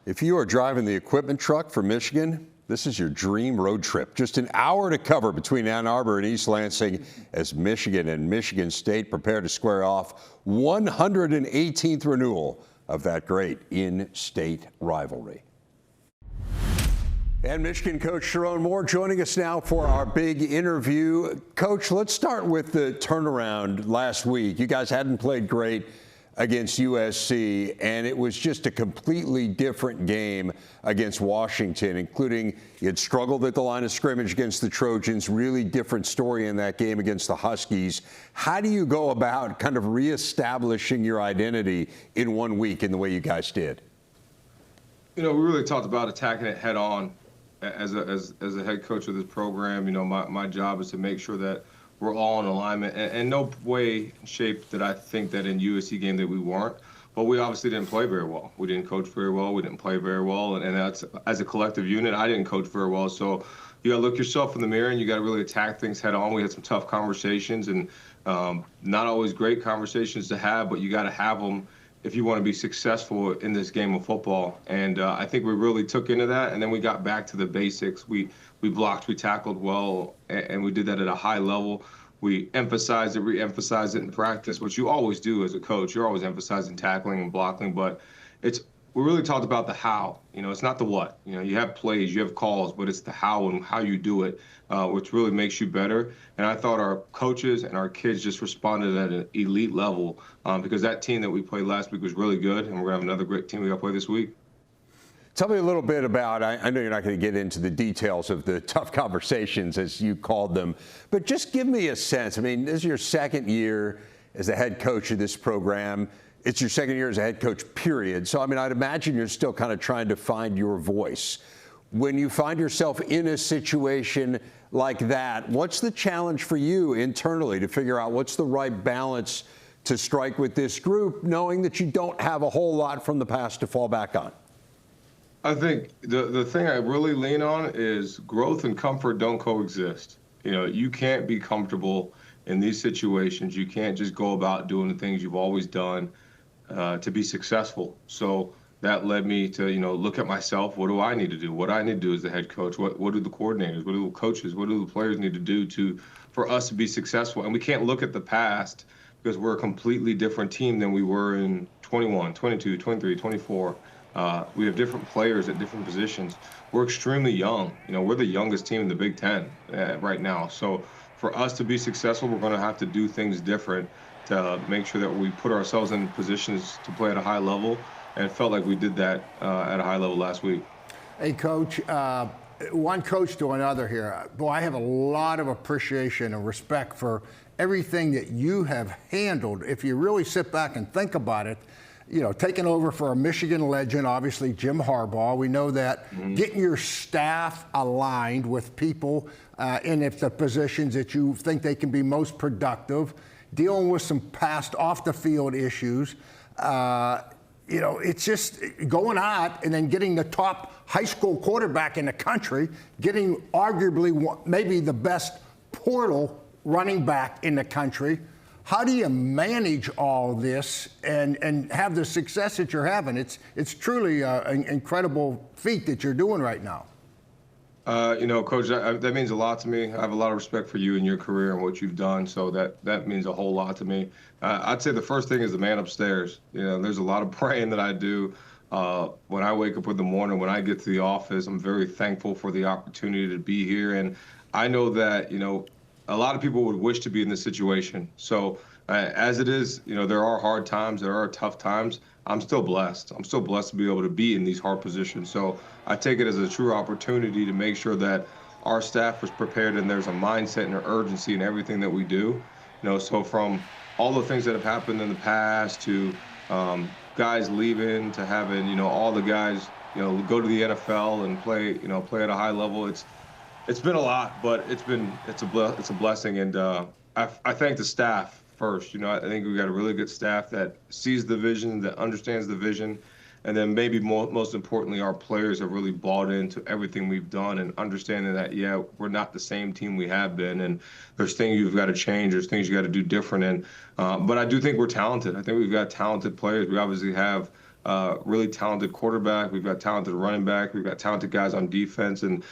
If you are driving the equipment truck for Michigan, this is your dream road trip. Just an hour to cover between Ann Arbor and East Lansing as Michigan and Michigan State prepare to square off 118th renewal of that great in-state rivalry. And Michigan coach Sherrone Moore joining us now for our big interview. Coach, let's start with the turnaround last week. You guys hadn't played great against USC, and it was just a completely different game against Washington, including you had struggled at the line of scrimmage against the Trojans, really different story in that game against the Huskies. How do you go about kind of reestablishing your identity in 1 week in the way you guys did? You know, we really talked about attacking it head on. As a head coach of this program, you know, my job is to make sure that we're all in alignment. And no way, shape that I think that in USC game that we weren't. But we obviously didn't play very well. We didn't coach very well. We didn't play very well. And that's, as a collective unit, I didn't coach very well. So you got to look yourself in the mirror and you got to really attack things head on. We had some tough conversations and not always great conversations to have, but you got to have them if you want to be successful in this game of football. And I think we really took into that, and then we got back to the basics. We blocked, we tackled well, and we did that at a high level. We emphasized it, re-emphasized it in practice, which you always do as a coach. You're always emphasizing tackling and blocking, but we really talked about the how. You know, it's not the what. You know, you have plays, you have calls, but it's the how and how you do it, which really makes you better. And I thought our coaches and our kids just responded at an elite level because that team that we played last week was really good, and we're going to have another great team we got to play this week. Tell me a little bit about, I know you're not going to get into the details of the tough conversations, as you called them, but just give me a sense. I mean, this is your second year as the head coach of this program. It's your second year as a head coach, period. So, I mean, I'd imagine you're still kind of trying to find your voice. When you find yourself in a situation like that, what's the challenge for you internally to figure out what's the right balance to strike with this group, knowing that you don't have a whole lot from the past to fall back on? I think the thing I really lean on is growth and comfort don't coexist. You know, you can't be comfortable in these situations. You can't just go about doing the things you've always done to be successful. So that led me to, you know, look at myself. What do I need to do? What do I need to do as the head coach? What do the coordinators, what do the coaches, what do the players need to do for us to be successful? And we can't look at the past because we're a completely different team than we were in 21, 22, 23, 24. We have different players at different positions. We're extremely young. You know, we're the youngest team in the Big Ten right now. So for us to be successful, we're going to have to do things different to make sure that we put ourselves in positions to play at a high level. And it felt like we did that at a high level last week. Hey, Coach, one coach to another here. Boy, I have a lot of appreciation and respect for everything that you have handled. If you really sit back and think about it, you know, taking over for a Michigan legend, obviously Jim Harbaugh. We know that getting your staff aligned with people in the positions that you think they can be most productive, dealing with some past off-the-field issues. You know, it's just going out and then getting the top high school quarterback in the country, getting arguably maybe the best portal running back in the country. How do you manage all this and have the success that you're having? It's truly an incredible feat that you're doing right now. You know, Coach, that means a lot to me. I have a lot of respect for you and your career and what you've done, so that means a whole lot to me. I'd say the first thing is the man upstairs. You know, there's a lot of praying that I do. When I wake up in the morning, when I get to the office, I'm very thankful for the opportunity to be here. And I know that, you know, a lot of people would wish to be in this situation. So as it is, you know, there are hard times, there are tough times. I'm still blessed. I'm still blessed to be able to be in these hard positions. So I take it as a true opportunity to make sure that our staff is prepared and there's a mindset and an urgency in everything that we do. You know, so from all the things that have happened in the past to guys leaving to having, you know, all the guys, you know, go to the NFL and play at a high level. It's been a lot, but it's a blessing, and I thank the staff first. You know, I think we've got a really good staff that sees the vision, that understands the vision, and then maybe most importantly, our players have really bought into everything we've done and understanding that, yeah, we're not the same team we have been, and there's things you've got to change, there's things you got to do different, and but I do think we're talented. I think we've got talented players. We obviously have really talented quarterback. We've got talented running back. We've got talented guys on defense. And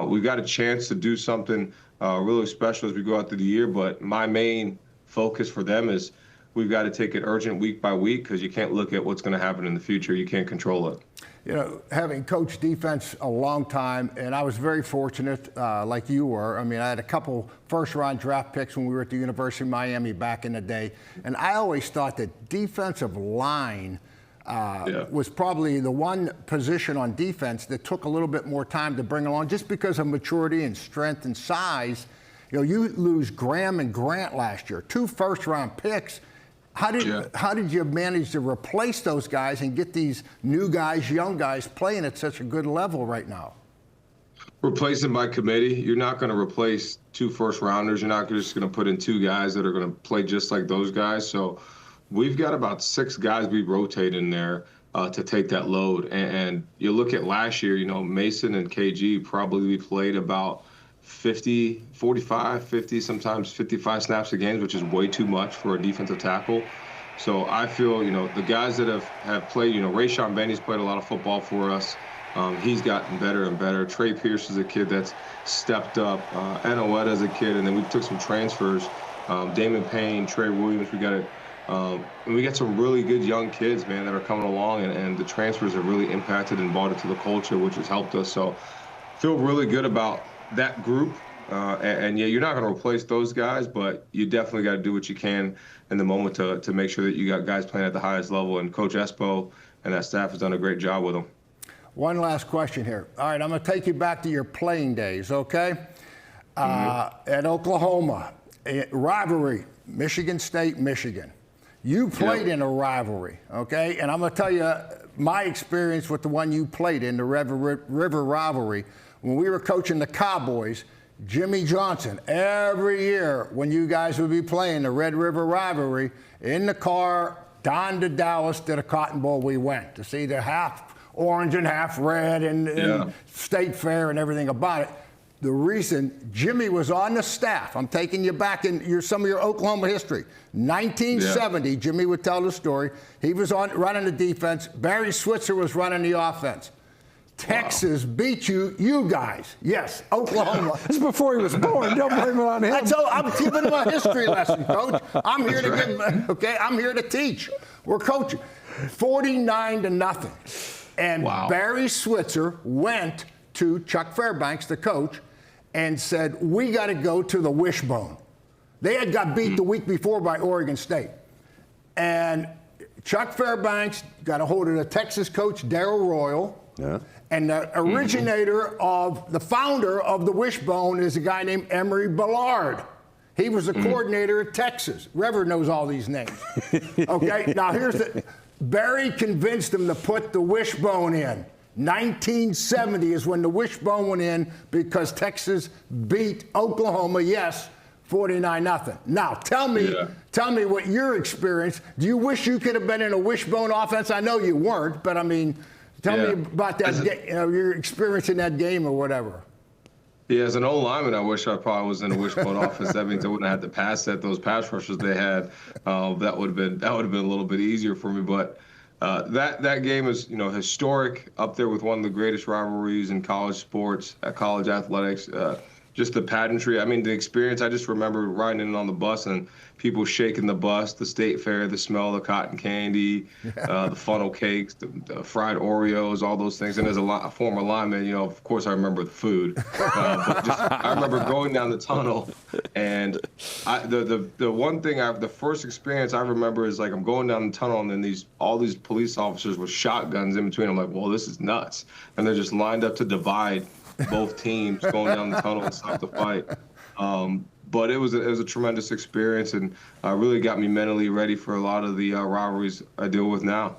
we've got a chance to do something really special as we go out through the year. But my main focus for them is we've got to take it urgent week by week, because you can't look at what's going to happen in the future. You can't control it. You know, having coached defense a long time, and I was very fortunate, like you were. I mean, I had a couple first-round draft picks when we were at the University of Miami back in the day, and I always thought that defensive line was probably the one position on defense that took a little bit more time to bring along, just because of maturity and strength and size. You know, you lose Graham and Grant last year, 2 first-round picks. How did you manage to replace those guys and get these new guys, young guys, playing at such a good level right now? Replacing by committee. You're not going to replace 2 first-rounders. You're not just going to put in 2 guys that are going to play just like those guys. So we've got about 6 guys we rotate in there to take that load. And you look at last year, you know, Mason and KG probably played about 50, 45, 50, sometimes 55 snaps a game, which is way too much for a defensive tackle. So I feel, you know, the guys that have played, you know, Rayshon Benny's played a lot of football for us. He's gotten better and better. Trey Pierce is a kid that's stepped up. Enoetta is a kid, and then we took some transfers. Damon Payne, Trey Williams, and we got some really good young kids, man, that are coming along, and the transfers have really impacted and brought it to the culture, which has helped us. So feel really good about that group. And yeah, you're not going to replace those guys, but you definitely got to do what you can in the moment to make sure that you got guys playing at the highest level. And Coach Espo and that staff has done a great job with them. One last question here. All right, I'm going to take you back to your playing days, okay? At Oklahoma, rivalry, Michigan State, Michigan. You played in a rivalry, okay? And I'm going to tell you my experience with the one you played in, the River Rivalry. When we were coaching the Cowboys, Jimmy Johnson, every year when you guys would be playing the Red River Rivalry, in the car, down to Dallas to the Cotton Bowl we went to see the half orange and half red and State Fair and everything about it. The reason Jimmy was on the staff, I'm taking you back in some of your Oklahoma history. 1970, Jimmy would tell the story. He was running the defense. Barry Switzer was running the offense. Texas beat you guys. Yes, Oklahoma. This is before he was born. Don't blame it on him. I'm giving him a history lesson, Coach. I'm here I'm here to teach. We're coaching 49-0. And Barry Switzer went to Chuck Fairbanks, the coach, and said, we got to go to the Wishbone. They had got beat the week before by Oregon State. And Chuck Fairbanks got a hold of the Texas coach, Darrell Royal. And the originator of the founder of the Wishbone is a guy named Emory Ballard. He was the coordinator at Texas. Rever knows all these names. Okay, now Barry convinced him to put the Wishbone in. 1970 is when the Wishbone went in because Texas beat Oklahoma, 49-0. Now, tell me what your experience. Do you wish you could have been in a Wishbone offense? I know you weren't, but I mean, tell me about that, your experience in that game or whatever. Yeah, as an old lineman, I wish I probably was in a wishbone offense. That means I wouldn't have had to pass set those pass rushes they had. That would have been a little bit easier for me. But that game is, you know, historic, up there with one of the greatest rivalries in college sports, college athletics. Just the pageantry. I mean, the experience. I just remember riding in on the bus and people shaking the bus, the State Fair, the smell of the cotton candy, the funnel cakes, the fried Oreos, all those things. And as a former lineman, you know, of course, I remember the food. But I remember going down the tunnel, and the one thing the first experience I remember is like I'm going down the tunnel, and then all these police officers with shotguns in between. I'm like, well, this is nuts, and they're just lined up to divide both teams going down the tunnel and stop the fight. But it was a tremendous experience, and really got me mentally ready for a lot of the rivalries I deal with now.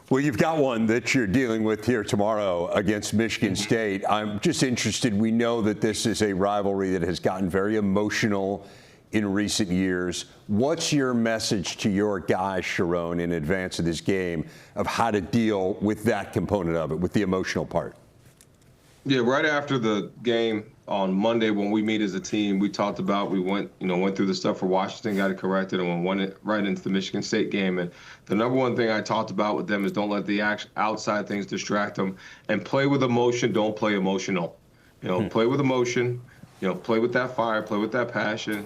Well, you've got one that you're dealing with here tomorrow against Michigan State. I'm just interested. We know that this is a rivalry that has gotten very emotional in recent years. What's your message to your guys, Sherrone, in advance of this game of how to deal with that component of it, with the emotional part? Yeah, right after the game on Monday when we meet as a team, we talked about we went through the stuff for Washington, got it corrected, and went right into the Michigan State game. And the number one thing I talked about with them is don't let the outside things distract them, and play with emotion. Don't play emotional. Play with emotion. Play with that fire, play with that passion.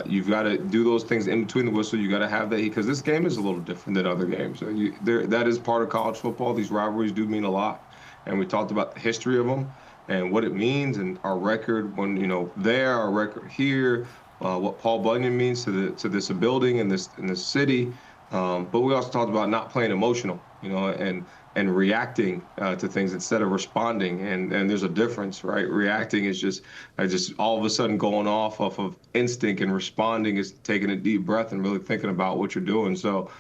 You've got to do those things in between the whistle. You got to have that heat because this game is a little different than other games. So that is part of college football. These rivalries do mean a lot, and we talked about the history of them and what it means and our record when our record here, what Paul Bunyan means to this building and this city. But we also talked about not playing emotional, and reacting to things instead of responding. And there's a difference, right? Reacting is just all of a sudden going off of instinct, and responding is taking a deep breath and really thinking about what you're doing. So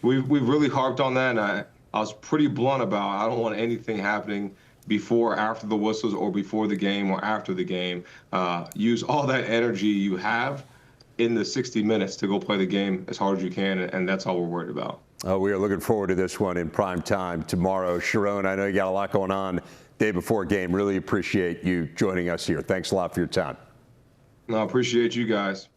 we've really harped on that. And I was pretty blunt about I don't want anything happening before, after the whistles, or before the game or after the game. Use all that energy you have in the 60 minutes to go play the game as hard as you can, and that's all we're worried about. We are looking forward to this one in prime time tomorrow. Sherrone, I know you got a lot going on day before game. Really appreciate you joining us here. Thanks a lot for your time. No, I appreciate you guys.